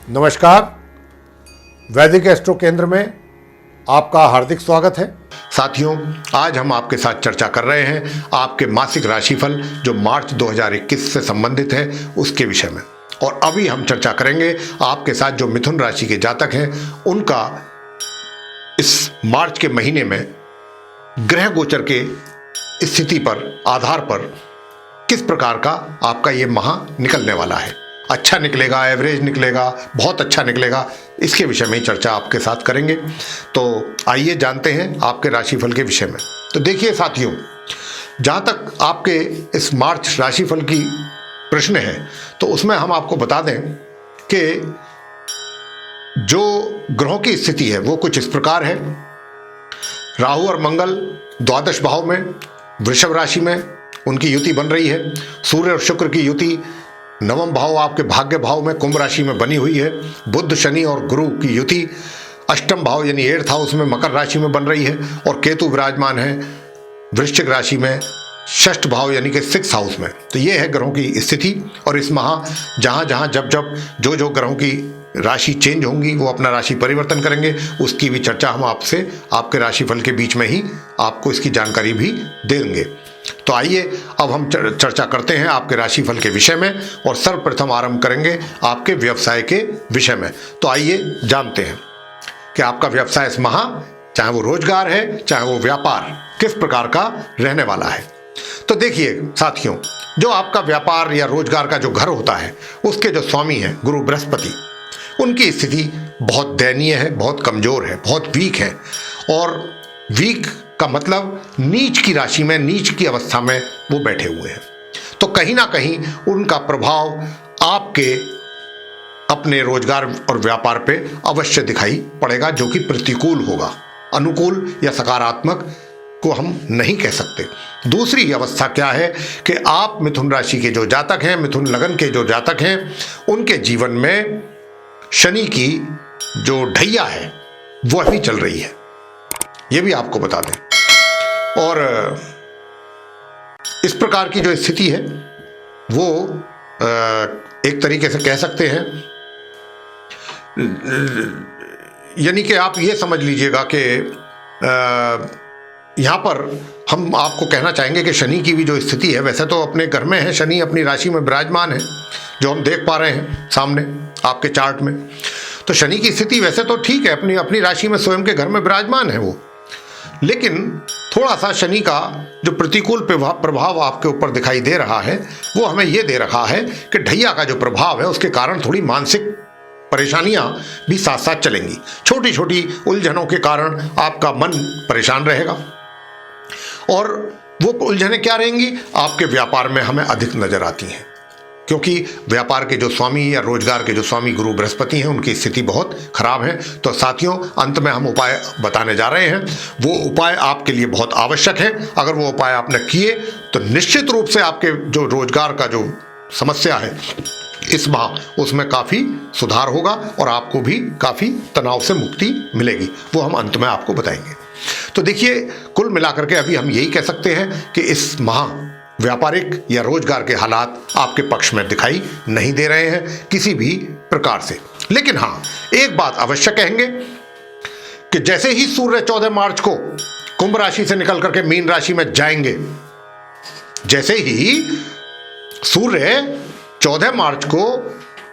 नमस्कार, वैदिक एस्ट्रो केंद्र में आपका हार्दिक स्वागत है। साथियों, आज हम आपके साथ चर्चा कर रहे हैं आपके मासिक राशिफल जो मार्च 2021 से संबंधित है उसके विषय में। और अभी हम चर्चा करेंगे आपके साथ जो मिथुन राशि के जातक हैं उनका इस मार्च के महीने में ग्रह गोचर के स्थिति पर आधार पर किस प्रकार का आपका ये माह निकलने वाला है। अच्छा निकलेगा, एवरेज निकलेगा, बहुत अच्छा निकलेगा, इसके विषय में चर्चा आपके साथ करेंगे। तो आइए जानते हैं आपके राशिफल के विषय में। तो देखिए साथियों, जहाँ तक आपके इस मार्च राशिफल की प्रश्न है तो उसमें हम आपको बता दें कि जो ग्रहों की स्थिति है वो कुछ इस प्रकार है। राहु और मंगल द्वादश भाव में वृषभ राशि में उनकी युति बन रही है। सूर्य और शुक्र की युति नवम भाव आपके भाग्य भाव में कुंभ राशि में बनी हुई है। बुध, शनि और गुरु की युति अष्टम भाव यानी 8th हाउस में मकर राशि में बन रही है। और केतु विराजमान है वृश्चिक राशि में 6th भाव यानी कि 6th हाउस में। तो ये है ग्रहों की स्थिति। और इस माह जहाँ जहाँ जब जब जो ग्रहों की राशि चेंज होंगी वो अपना राशि परिवर्तन करेंगे, उसकी भी चर्चा हम आपसे आपके राशिफल के बीच में ही आपको इसकी जानकारी भी देंगे। तो आइए अब हम चर्चा करते हैं आपके राशिफल के विषय में और सर्वप्रथम आरंभ करेंगे आपके व्यवसाय के विषय में। तो आइए जानते हैं कि आपका व्यवसाय इस माह, चाहे वो रोजगार है चाहे वो व्यापार, किस प्रकार का रहने वाला है। तो देखिए साथियों, जो आपका व्यापार या रोजगार का जो घर होता है उसके जो स्वामी हैं गुरु बृहस्पति, उनकी स्थिति बहुत दयनीय है, बहुत कमजोर है, बहुत वीक है। और वीक का मतलब नीच की राशि में, नीच की अवस्था में वो बैठे हुए हैं। तो कहीं ना कहीं उनका प्रभाव आपके अपने रोजगार और व्यापार पे अवश्य दिखाई पड़ेगा, जो कि प्रतिकूल होगा। अनुकूल या सकारात्मक को हम नहीं कह सकते। दूसरी अवस्था क्या है कि आप मिथुन राशि के जो जातक हैं, मिथुन लगन के जो जातक हैं, उनके जीवन में शनि की जो ढैया है वह भी चल रही है, यह भी आपको बता दें। और इस प्रकार की जो स्थिति है वो एक तरीके से कह सकते हैं, यानी कि आप ये समझ लीजिएगा कि यहाँ पर हम आपको कहना चाहेंगे कि शनि की भी जो स्थिति है, वैसे तो अपने घर में है शनि, अपनी राशि में विराजमान है, जो हम देख पा रहे हैं सामने आपके चार्ट में। तो शनि की स्थिति वैसे तो ठीक है, अपनी अपनी राशि में स्वयं के घर में विराजमान है वो, लेकिन थोड़ा सा शनि का जो प्रतिकूल प्रभाव आपके ऊपर दिखाई दे रहा है वो हमें ये दे रहा है कि ढैया का जो प्रभाव है उसके कारण थोड़ी मानसिक परेशानियां भी साथ साथ चलेंगी। छोटी छोटी उलझनों के कारण आपका मन परेशान रहेगा। और वो उलझने क्या रहेंगी, आपके व्यापार में हमें अधिक नजर आती हैं, क्योंकि व्यापार के जो स्वामी या रोजगार के जो स्वामी गुरु बृहस्पति हैं उनकी स्थिति बहुत खराब है। तो साथियों, अंत में हम उपाय बताने जा रहे हैं। वो उपाय आपके लिए बहुत आवश्यक है। अगर वो उपाय आपने किए तो निश्चित रूप से आपके जो रोजगार का जो समस्या है इस माह, उसमें काफ़ी सुधार होगा और आपको भी काफ़ी तनाव से मुक्ति मिलेगी। वो हम अंत में आपको बताएंगे। तो देखिए, कुल मिलाकर के अभी हम यही कह सकते हैं कि इस माह व्यापारिक या रोजगार के हालात आपके पक्ष में दिखाई नहीं दे रहे हैं किसी भी प्रकार से। लेकिन हाँ, एक बात अवश्य कहेंगे कि जैसे ही सूर्य 14 मार्च को कुंभ राशि से निकल करके मीन राशि में जाएंगे, जैसे ही सूर्य 14 मार्च को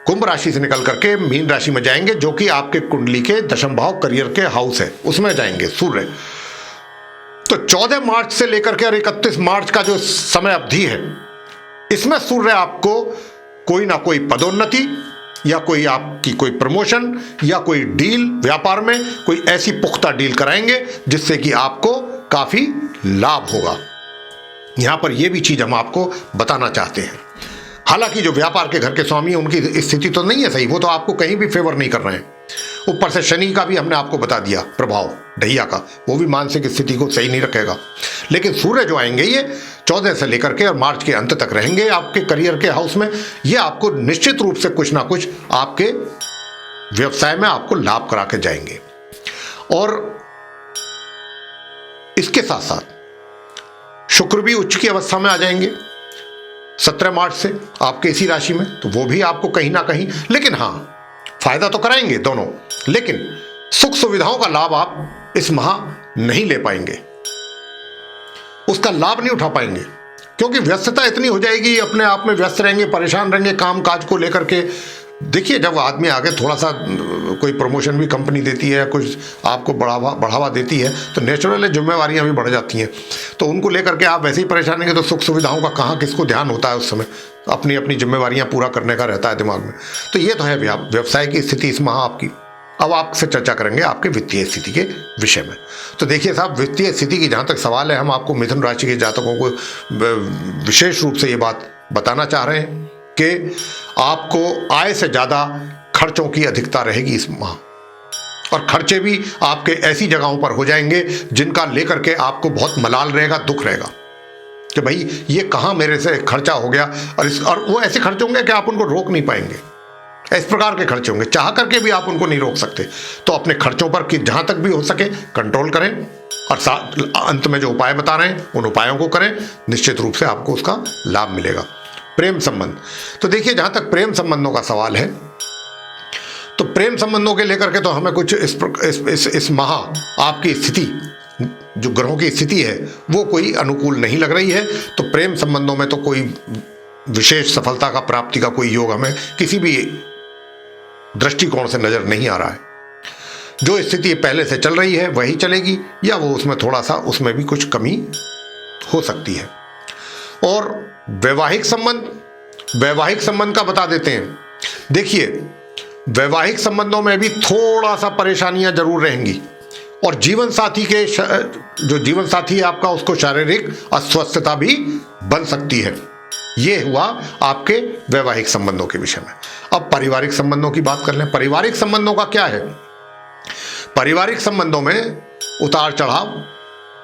कुंभ राशि से निकल करके मीन राशि में जाएंगे, जो कि आपके कुंडली के दशम भाव करियर के हाउस है, उसमें जाएंगे सूर्य। तो 14 मार्च से लेकर के और 31 मार्च का जो समय अवधि है, इसमें सूर्य आपको कोई ना कोई पदोन्नति या कोई आपकी कोई प्रमोशन या कोई डील, व्यापार में कोई ऐसी पुख्ता डील कराएंगे जिससे कि आपको काफी लाभ होगा। यहां पर यह भी चीज हम आपको बताना चाहते हैं। हालांकि जो व्यापार के घर के स्वामी हैं उनकी स्थिति तो नहीं है सही, वो तो आपको कहीं भी फेवर नहीं कर रहे हैं। ऊपर से शनि का भी हमने आपको बता दिया प्रभाव ढैया का, वो भी मानसिक स्थिति को सही नहीं रखेगा। लेकिन सूर्य जो आएंगे ये 14 से लेकर के और मार्च के अंत तक रहेंगे आपके करियर के हाउस में। ये आपको निश्चित रूप से कुछ ना कुछ आपके व्यवसाय में आपको लाभ करा के जाएंगे। और इसके साथ साथ शुक्र भी उच्च की अवस्था में आ जाएंगे 17 मार्च से आपके इसी राशि में, तो वो भी आपको कहीं ना कहीं, लेकिन हाँ फायदा तो कराएंगे दोनों, लेकिन सुख सुविधाओं का लाभ आप इस माह नहीं ले पाएंगे, उसका लाभ नहीं उठा पाएंगे, क्योंकि व्यस्तता इतनी हो जाएगी, अपने आप में व्यस्त रहेंगे, परेशान रहेंगे काम काज को लेकर के। देखिए, जब आदमी आगे थोड़ा सा कोई प्रमोशन भी कंपनी देती है, कुछ आपको बढ़ावा देती है, तो नेचुरल है जिम्मेवारियां भी बढ़ जाती हैं। तो उनको लेकर के आप वैसे ही परेशान रहेंगे तो सुख सुविधाओं का कहाँ किसको ध्यान होता है, उस समय अपनी अपनी जिम्मेवारियां पूरा करने का रहता है दिमाग में। तो ये तो है व्यवसाय की स्थिति इस माह आपकी। अब आपसे चर्चा करेंगे आपके वित्तीय स्थिति के विषय में। तो देखिए साहब, वित्तीय स्थिति की जहाँ तक सवाल है, हम आपको मिथुन राशि के जातकों को विशेष रूप से ये बात बताना चाह रहे हैं कि आपको आय से ज़्यादा खर्चों की अधिकता रहेगी इस माह, और खर्चे भी आपके ऐसी जगहों पर हो जाएंगे जिनका लेकर के आपको बहुत मलाल रहेगा, दुख रहेगा कि भाई ये कहाँ मेरे से खर्चा हो गया। और वो ऐसे खर्चे होंगे कि आप उनको रोक नहीं पाएंगे। इस प्रकार के खर्चे होंगे, चाह करके भी आप उनको नहीं रोक सकते। तो अपने खर्चों पर कि जहां तक भी हो सके कंट्रोल करें, और अंत में जो उपाय बता रहे हैं उन उपायों को करें, निश्चित रूप से आपको उसका लाभ मिलेगा। प्रेम संबंध, तो देखिए जहां तक प्रेम संबंधों का सवाल है, तो प्रेम संबंधों के लेकर के तो हमें कुछ इस माह आपकी स्थिति, जो ग्रहों की स्थिति है, वो कोई अनुकूल नहीं लग रही है। तो प्रेम संबंधों में तो कोई विशेष सफलता का प्राप्ति का कोई योग हमें किसी भी दृष्टिकोण से नजर नहीं आ रहा है। जो स्थिति पहले से चल रही है वही चलेगी, या वो उसमें थोड़ा सा, उसमें भी कुछ कमी हो सकती है। और वैवाहिक संबंध का बता देते हैं। देखिए, वैवाहिक संबंधों में भी थोड़ा सा परेशानियां जरूर रहेंगी, और जीवन साथी के जो जीवन साथी है आपका, उसको शारीरिक अस्वस्थता भी बन सकती है। ये हुआ आपके वैवाहिक संबंधों के विषय में। अब पारिवारिक संबंधों की बात कर लें। पारिवारिक संबंधों का क्या है? पारिवारिक संबंधों में उतार चढ़ाव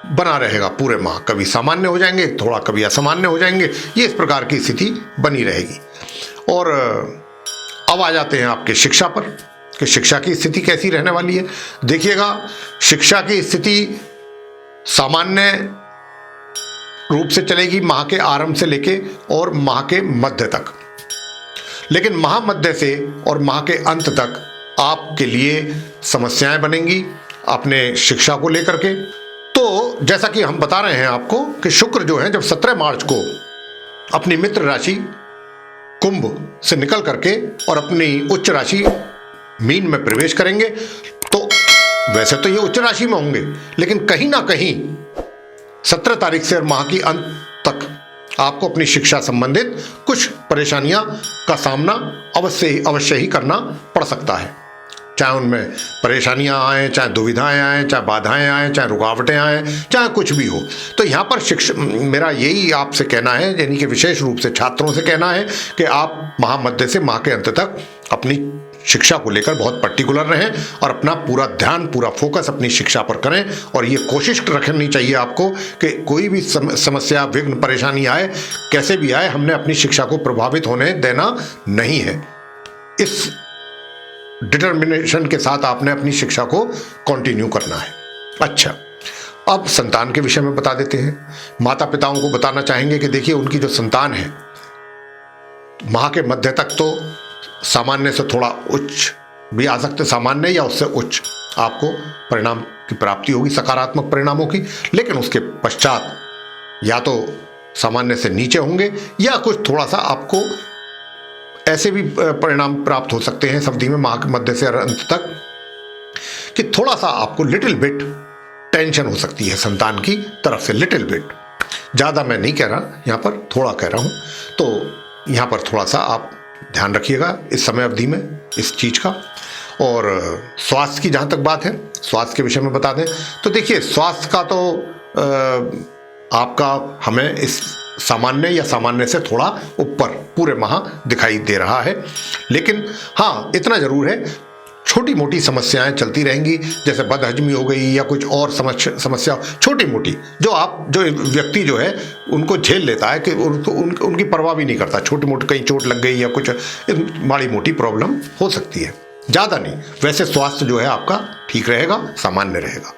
बना रहेगा पूरे माह, कभी सामान्य हो जाएंगे, थोड़ा कभी असामान्य हो जाएंगे, ये इस प्रकार की स्थिति बनी रहेगी। और अब आ जाते हैं आपके शिक्षा पर कि शिक्षा की स्थिति कैसी रहने वाली है। देखिएगा, शिक्षा की स्थिति सामान्य रूप से चलेगी माह के आरंभ से लेके और माह के मध्य तक, लेकिन माह मध्य से और माह के अंत तक आपके लिए समस्याएं बनेंगी अपने शिक्षा को लेकर के। तो जैसा कि हम बता रहे हैं आपको कि शुक्र जो है, जब 17 मार्च को अपनी मित्र राशि कुंभ से निकल करके और अपनी उच्च राशि मीन में प्रवेश करेंगे, तो वैसे तो ये उच्च राशि में होंगे, लेकिन कहीं ना कहीं 17 तारीख से माह की अंत तक आपको अपनी शिक्षा संबंधित कुछ परेशानियां का सामना अवश्य ही करना पड़ सकता है। चाहे उनमें परेशानियां आए, चाहे दुविधाएं आए, चाहे बाधाएं आए, चाहे रुकावटें आए, चाहे कुछ भी हो। तो यहाँ पर मेरा यही आपसे कहना है, यानी कि विशेष रूप से छात्रों से कहना है कि आप माह मध्य से माह के अंत तक अपनी शिक्षा को लेकर बहुत पर्टिकुलर रहें और अपना पूरा ध्यान, पूरा फोकस अपनी शिक्षा पर करें। और ये कोशिश रखनी चाहिए आपको कि कोई भी समस्या, विघ्न, परेशानी आए, कैसे भी आए, हमने अपनी शिक्षा को प्रभावित होने देना नहीं है। इस डिटर्मिनेशन के साथ आपने अपनी शिक्षा को कंटिन्यू करना है। अच्छा, अब संतान के विषय में बता देते हैं। माता पिताओं को बताना चाहेंगे कि देखिए, उनकी जो संतान है, माह के मध्य तक तो सामान्य से थोड़ा उच्च भी आ सकते, सामान्य या उससे उच्च आपको परिणाम की प्राप्ति होगी, सकारात्मक परिणामों की। लेकिन उसके पश्चात या तो सामान्य से नीचे होंगे, या कुछ थोड़ा सा आपको ऐसे भी परिणाम प्राप्त हो सकते हैं इस अवधि में, माह के मध्य से अंत तक, कि थोड़ा सा आपको लिटिल बिट टेंशन हो सकती है संतान की तरफ से। लिटिल बिट, ज़्यादा मैं नहीं कह रहा, यहाँ पर थोड़ा कह रहा हूँ। तो यहाँ पर थोड़ा सा आप ध्यान रखिएगा इस समय अवधि में इस चीज़ का। और स्वास्थ्य की जहाँ तक बात है, स्वास्थ्य के विषय में बता दें तो देखिए, स्वास्थ्य का तो आपका हमें इस सामान्य या सामान्य से थोड़ा ऊपर पूरे माह दिखाई दे रहा है। लेकिन हाँ, इतना जरूर है, छोटी मोटी समस्याएं चलती रहेंगी, जैसे बदहजमी हो गई या कुछ और समस्या छोटी मोटी, जो व्यक्ति जो है उनको झेल लेता है कि उनकी परवाह भी नहीं करता। छोटी मोटी कहीं चोट लग गई या कुछ माड़ी मोटी प्रॉब्लम हो सकती है, ज़्यादा नहीं। वैसे स्वास्थ्य जो है आपका ठीक रहेगा, सामान्य रहेगा।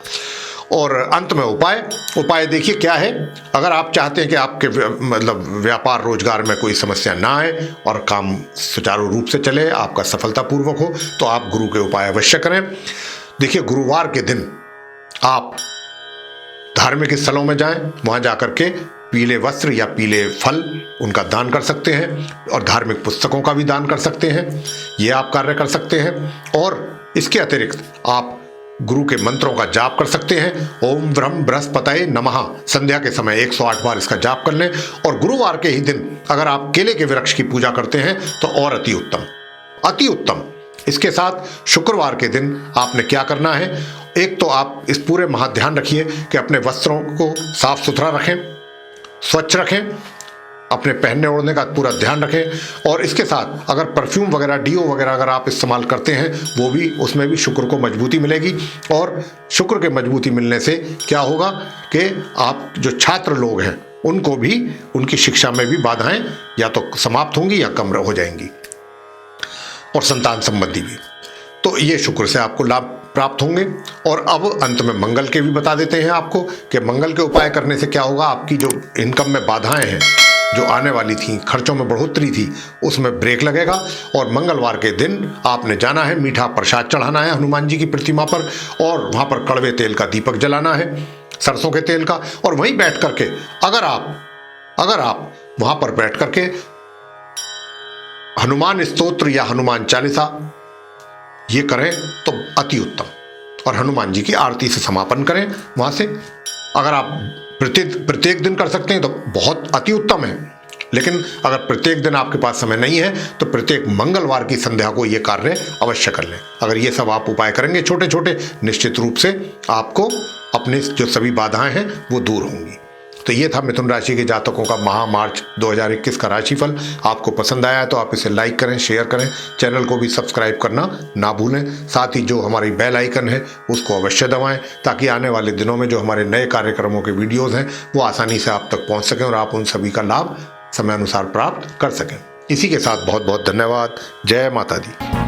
और अंत में उपाय देखिए क्या है। अगर आप चाहते हैं कि आपके मतलब व्यापार रोजगार में कोई समस्या ना आए और काम सुचारू रूप से चले, आपका सफलतापूर्वक हो, तो आप गुरु के उपाय अवश्य करें। देखिए, गुरुवार के दिन आप धार्मिक स्थलों में जाएं, वहां जाकर के पीले वस्त्र या पीले फल उनका दान कर सकते हैं और धार्मिक पुस्तकों का भी दान कर सकते हैं। ये आप कार्य कर सकते हैं। और इसके अतिरिक्त आप गुरु के मंत्रों का जाप कर सकते हैं। ओम ब्रह्म बृहस्पतये नमः संध्या के समय 108 बार इसका जाप कर लें। और गुरुवार के ही दिन अगर आप केले के वृक्ष की पूजा करते हैं तो और अति उत्तम। इसके साथ शुक्रवार के दिन आपने क्या करना है, एक तो आप इस पूरे महा ध्यान रखिए कि अपने वस्त्रों को साफ सुथरा रखें, स्वच्छ रखें, अपने पहनने ओढ़ने का पूरा ध्यान रखें। और इसके साथ अगर परफ्यूम वगैरह, डीओ वगैरह अगर आप इस्तेमाल करते हैं, वो भी, उसमें भी शुक्र को मजबूती मिलेगी। और शुक्र के मजबूती मिलने से क्या होगा कि आप जो छात्र लोग हैं उनको भी, उनकी शिक्षा में भी बाधाएं या तो समाप्त होंगी या कम हो जाएंगी, और संतान संबंधी भी। तो ये शुक्र से आपको लाभ प्राप्त होंगे। और अब अंत में मंगल के भी बता देते हैं आपको कि मंगल के उपाय करने से क्या होगा। आपकी जो इनकम में बाधाएं हैं, जो आने वाली थी, खर्चों में बढ़ोतरी थी, उसमें ब्रेक लगेगा। और मंगलवार के दिन आपने जाना है, मीठा प्रसाद चढ़ाना है हनुमान जी की प्रतिमा पर, और वहां पर कड़वे तेल का दीपक जलाना है, सरसों के तेल का। और वहीं बैठ करके अगर आप वहां पर बैठ करके हनुमान स्तोत्र या हनुमान चालीसा ये करें तो अति उत्तम, और हनुमान जी की आरती से समापन करें वहां से। अगर आप प्रत्येक दिन कर सकते हैं तो बहुत अति उत्तम है, लेकिन अगर प्रत्येक दिन आपके पास समय नहीं है तो प्रत्येक मंगलवार की संध्या को ये कार्य अवश्य कर लें। अगर ये सब आप उपाय करेंगे छोटे छोटे, निश्चित रूप से आपको अपने जो सभी बाधाएं हैं वो दूर होंगी। तो ये था मिथुन राशि के जातकों का महा मार्च 2021 का राशिफल। आपको पसंद आया तो आप इसे लाइक करें, शेयर करें, चैनल को भी सब्सक्राइब करना ना भूलें। साथ ही जो हमारी बेल आइकन है उसको अवश्य दबाएं, ताकि आने वाले दिनों में जो हमारे नए कार्यक्रमों के वीडियोज़ हैं वो आसानी से आप तक पहुँच सकें और आप उन सभी का लाभ समय अनुसार प्राप्त कर सकें। इसी के साथ बहुत बहुत धन्यवाद। जय माता दी।